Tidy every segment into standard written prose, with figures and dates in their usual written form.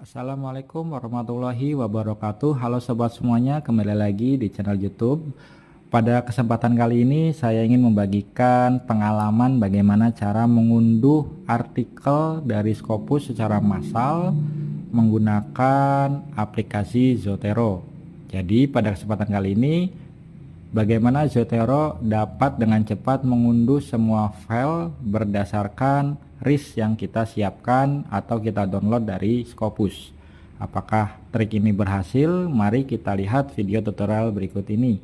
Assalamualaikum warahmatullahi wabarakatuh. Halo sobat semuanya, kembali lagi di channel YouTube. Pada kesempatan kali ini saya ingin membagikan pengalaman bagaimana cara mengunduh artikel dari Scopus secara massal menggunakan aplikasi Zotero. Jadi pada kesempatan kali ini bagaimana Zotero dapat dengan cepat mengunduh semua file berdasarkan RIS yang kita siapkan atau kita download dari Scopus. Apakah trik ini berhasil? Mari kita lihat video tutorial berikut ini.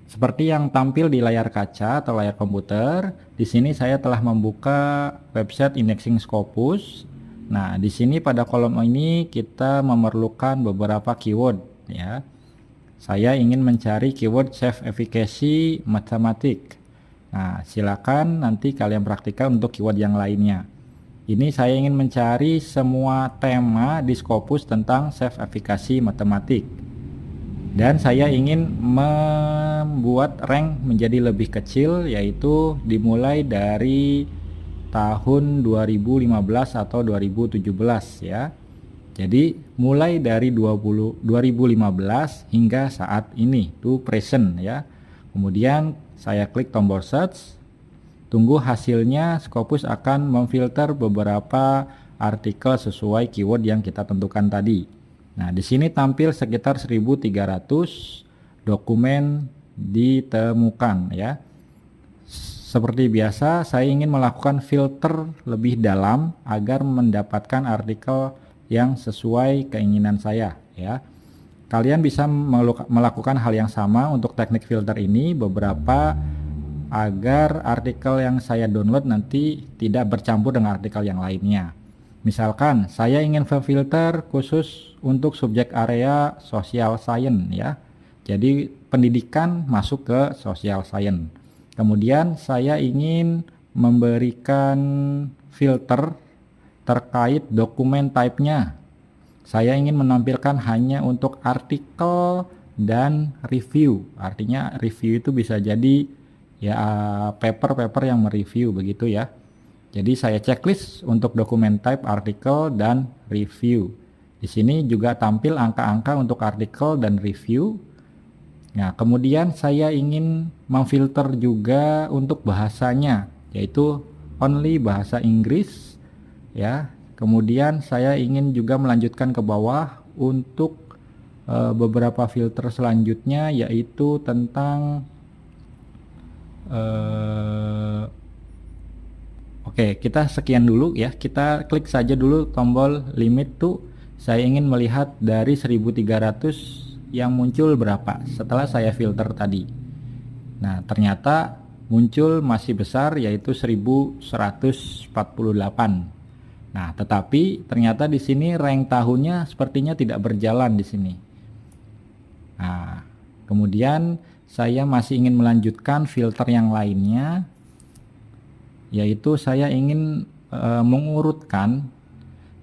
Seperti yang tampil di layar kaca atau layar komputer, di sini saya telah membuka website indexing Scopus. Nah, di sini pada kolom ini kita memerlukan beberapa keyword ya. Saya ingin mencari keyword self efficacy matematik. Nah, silakan nanti kalian praktikkan untuk keyword yang lainnya. Ini saya ingin mencari semua tema di Scopus tentang self efficacy matematik. Dan saya ingin membuat rank menjadi lebih kecil, yaitu dimulai dari tahun 2015 atau 2017 ya. Jadi mulai dari 2015 hingga saat ini, to present ya. Kemudian saya klik tombol search, tunggu hasilnya. Scopus akan memfilter beberapa artikel sesuai keyword yang kita tentukan tadi. Nah, di sini tampil sekitar 1300 dokumen ditemukan ya. Seperti biasa, saya ingin melakukan filter lebih dalam agar mendapatkan artikel yang sesuai keinginan saya ya. Kalian bisa melakukan hal yang sama untuk teknik filter ini beberapa agar artikel yang saya download nanti tidak bercampur dengan artikel yang lainnya. Misalkan saya ingin filter khusus untuk subjek area social science ya. Jadi pendidikan masuk ke social science. Kemudian saya ingin memberikan filter terkait dokumen type-nya. Saya ingin menampilkan hanya untuk artikel dan review. Artinya review itu bisa jadi ya paper-paper yang mereview begitu ya. Jadi saya checklist untuk dokumen type, artikel, dan review. Di sini juga tampil angka-angka untuk artikel dan review. Nah, kemudian saya ingin memfilter juga untuk bahasanya, yaitu only bahasa Inggris ya. Kemudian saya ingin juga melanjutkan ke bawah untuk beberapa filter selanjutnya, yaitu tentang oke, kita sekian dulu ya. Kita klik saja dulu tombol limit tuh. Saya ingin melihat dari 1300 yang muncul berapa setelah saya filter tadi. Nah, ternyata muncul masih besar, yaitu 1148. Nah, tetapi ternyata di sini rank tahunnya sepertinya tidak berjalan di sini. Nah, kemudian saya masih ingin melanjutkan filter yang lainnya, yaitu saya ingin mengurutkan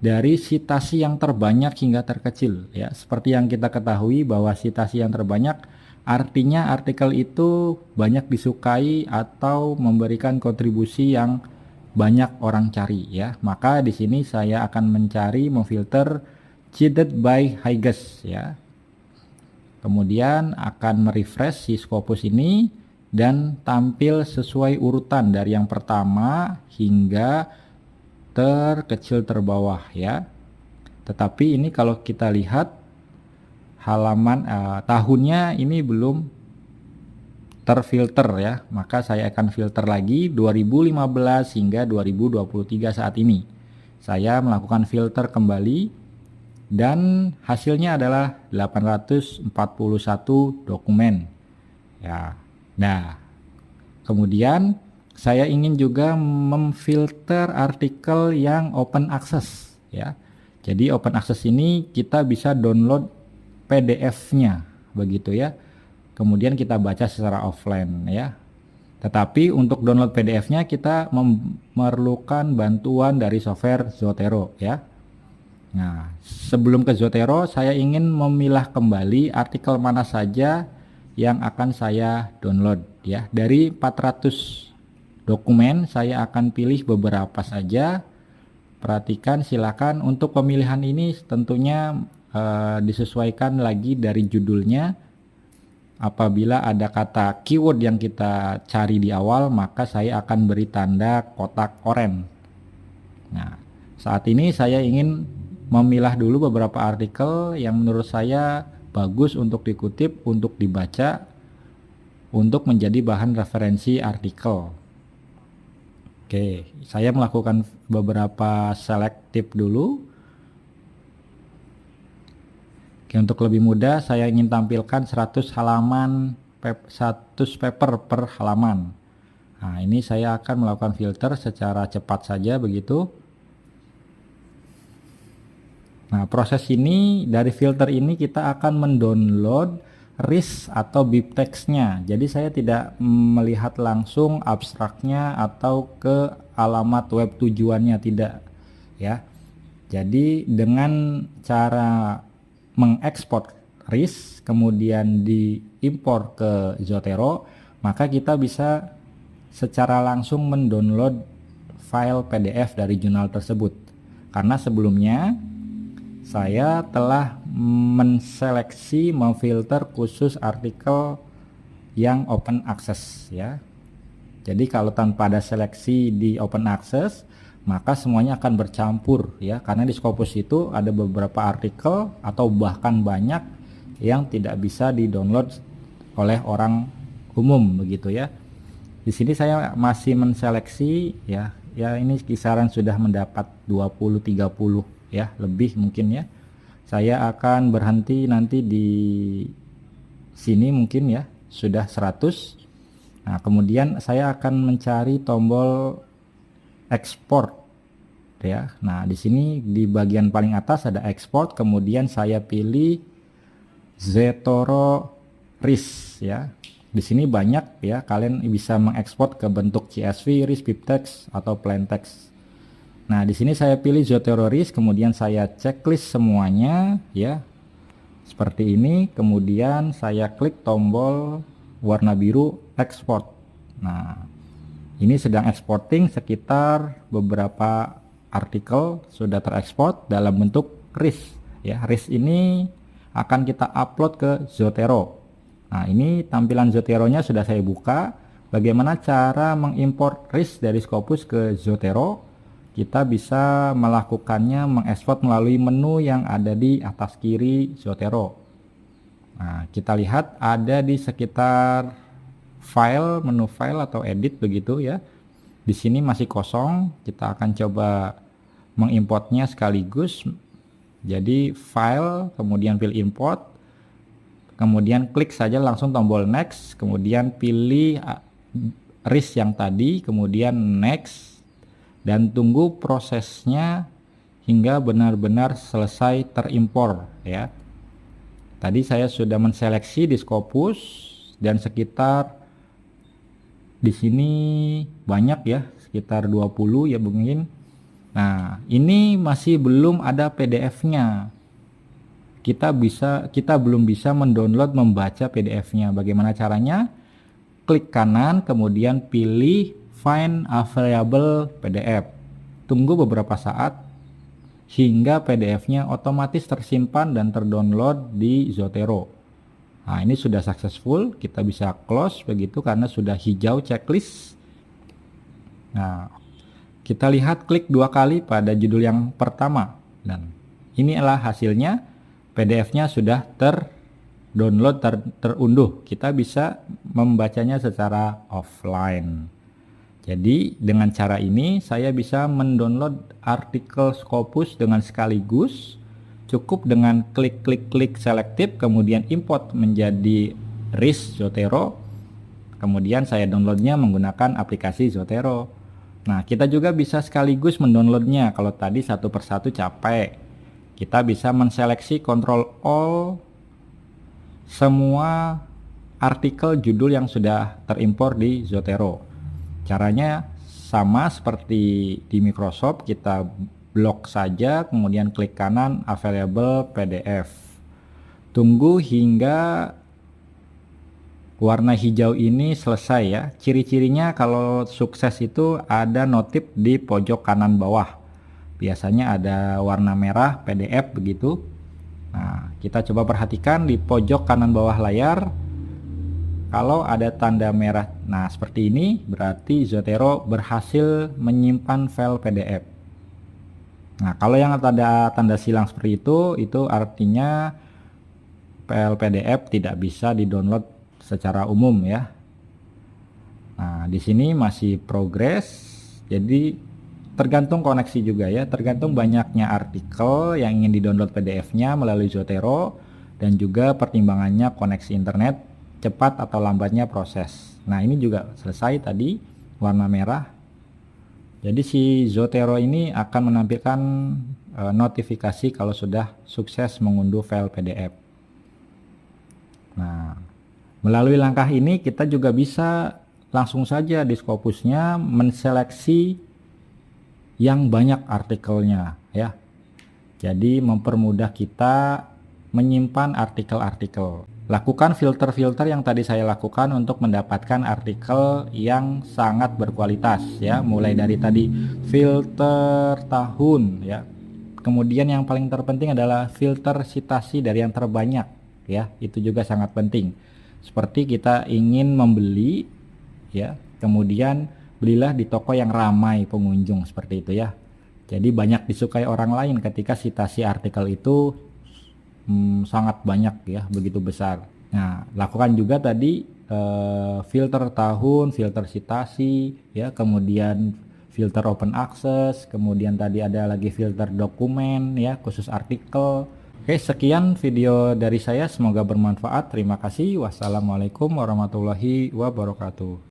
dari sitasi yang terbanyak hingga terkecil ya. Seperti yang kita ketahui bahwa sitasi yang terbanyak artinya artikel itu banyak disukai atau memberikan kontribusi yang banyak orang cari ya. Maka di sini saya akan mencari memfilter cited by highest ya. Kemudian akan merefresh si Scopus ini dan tampil sesuai urutan dari yang pertama hingga terkecil terbawah ya. Tetapi ini kalau kita lihat halaman tahunnya ini belum terfilter ya, maka saya akan filter lagi 2015 hingga 2023 saat ini. Saya melakukan filter kembali dan hasilnya adalah 841 dokumen ya. Nah, kemudian saya ingin juga memfilter artikel yang open access ya. Jadi open access ini kita bisa download PDF-nya begitu ya. Kemudian kita baca secara offline ya. Tetapi untuk download PDF-nya kita memerlukan bantuan dari software Zotero ya. Nah, sebelum ke Zotero, saya ingin memilah kembali artikel mana saja yang akan saya download ya. Dari 400 dokumen saya akan pilih beberapa saja perhatikan, silakan untuk pemilihan ini tentunya disesuaikan lagi dari judulnya. Apabila ada kata keyword yang kita cari di awal, maka saya akan beri tanda kotak oranye. Nah, saat ini saya ingin memilah dulu beberapa artikel yang menurut saya bagus untuk dikutip, untuk dibaca, untuk menjadi bahan referensi artikel. Oke, saya melakukan beberapa selektif dulu. Oke, untuk lebih mudah saya ingin tampilkan 100 halaman 100 paper per halaman. Nah, ini saya akan melakukan filter secara cepat saja begitu. Nah, proses ini dari filter ini kita akan mendownload RIS atau BibTeX-nya. Jadi saya tidak melihat langsung abstraknya atau ke alamat web tujuannya, tidak ya. Jadi dengan cara mengekspor RIS kemudian diimpor ke Zotero, maka kita bisa secara langsung mendownload file PDF dari jurnal tersebut. Karena sebelumnya saya telah menseleksi, memfilter khusus artikel yang open access ya. Jadi kalau tanpa ada seleksi di open access, maka semuanya akan bercampur ya, karena di Scopus itu ada beberapa artikel atau bahkan banyak yang tidak bisa di-download oleh orang umum begitu ya. Di sini saya masih menseleksi ya. Ya, ini kisaran sudah mendapat 20-30 ya, lebih mungkin ya. Saya akan berhenti nanti di sini mungkin ya, sudah 100. Nah, kemudian saya akan mencari tombol ekspor ya. Nah, di sini di bagian paling atas ada ekspor, kemudian saya pilih Zotero RIS ya. Di sini banyak ya, kalian bisa mengekspor ke bentuk CSV, RIS, BibTeX atau plain text. Nah, di sini saya pilih Zotero RIS, kemudian saya checklist semuanya ya. Seperti ini, kemudian saya klik tombol warna biru ekspor. Nah, ini sedang exporting, sekitar beberapa artikel sudah terekspor dalam bentuk RIS ya. RIS ini akan kita upload ke Zotero. Nah, ini tampilan Zotero-nya sudah saya buka. Bagaimana cara mengimport RIS dari Scopus ke Zotero? Kita bisa melakukannya, mengekspor melalui menu yang ada di atas kiri Zotero. Nah, kita lihat ada di sekitar file, menu file atau edit begitu ya. Di sini masih kosong, kita akan coba mengimportnya sekaligus. Jadi file, kemudian pilih import, kemudian klik saja langsung tombol next, kemudian pilih RIS yang tadi, kemudian next, dan tunggu prosesnya hingga benar-benar selesai terimpor ya. Tadi saya sudah menseleksi di Scopus dan sekitar di sini banyak ya, sekitar 20 ya mungkin. Nah, ini masih belum ada PDF-nya. Kita belum bisa mendownload, membaca PDF-nya. Bagaimana caranya? Klik kanan, kemudian pilih Find Available PDF. Tunggu beberapa saat hingga PDF-nya otomatis tersimpan dan terdownload di Zotero. Nah, ini sudah successful, kita bisa close begitu karena sudah hijau checklist. Nah, kita lihat klik 2 kali pada judul yang pertama dan inilah hasilnya. PDF-nya sudah terdownload, terunduh. Kita bisa membacanya secara offline. Jadi dengan cara ini saya bisa mendownload artikel Scopus dengan sekaligus. Cukup dengan klik selektif, kemudian import menjadi RIS Zotero. Kemudian saya downloadnya menggunakan aplikasi Zotero. Nah, kita juga bisa sekaligus mendownloadnya. Kalau tadi satu persatu capek, kita bisa menseleksi Ctrl All semua artikel judul yang sudah terimpor di Zotero. Caranya sama seperti di Microsoft, kita blok saja, kemudian klik kanan Available PDF. Tunggu hingga warna hijau ini selesai ya. Ciri-cirinya kalau sukses itu ada notif di pojok kanan bawah. biasanya ada warna merah PDF begitu. Nah, kita coba perhatikan di pojok kanan bawah layar. Kalau ada tanda merah, nah seperti ini berarti Zotero berhasil menyimpan file PDF. Nah, kalau yang ada tanda silang seperti itu artinya file PDF tidak bisa di-download secara umum ya. Nah, di sini masih progres. Jadi tergantung koneksi juga ya, tergantung banyaknya artikel yang ingin di-download PDF-nya melalui Zotero dan juga pertimbangannya koneksi internet, cepat atau lambatnya proses. Nah, ini juga selesai tadi warna merah. Jadi si Zotero ini akan menampilkan notifikasi kalau sudah sukses mengunduh file PDF. Nah, melalui langkah ini kita juga bisa langsung saja di Scopusnya menseleksi yang banyak artikelnya ya. Jadi mempermudah kita menyimpan artikel-artikel. Lakukan filter-filter yang tadi saya lakukan untuk mendapatkan artikel yang sangat berkualitas ya, mulai dari tadi filter tahun ya. Kemudian yang paling terpenting adalah filter citasi dari yang terbanyak ya, itu juga sangat penting. Seperti kita ingin membeli ya, kemudian belilah di toko yang ramai pengunjung seperti itu ya. Jadi banyak disukai orang lain ketika citasi artikel itu sangat banyak ya, begitu besar. Nah, lakukan juga tadi filter tahun, filter citasi ya, kemudian filter open access, kemudian tadi ada lagi filter dokumen ya, khusus artikel. Oke, sekian video dari saya, semoga bermanfaat. Terima kasih. Wassalamualaikum warahmatullahi wabarakatuh.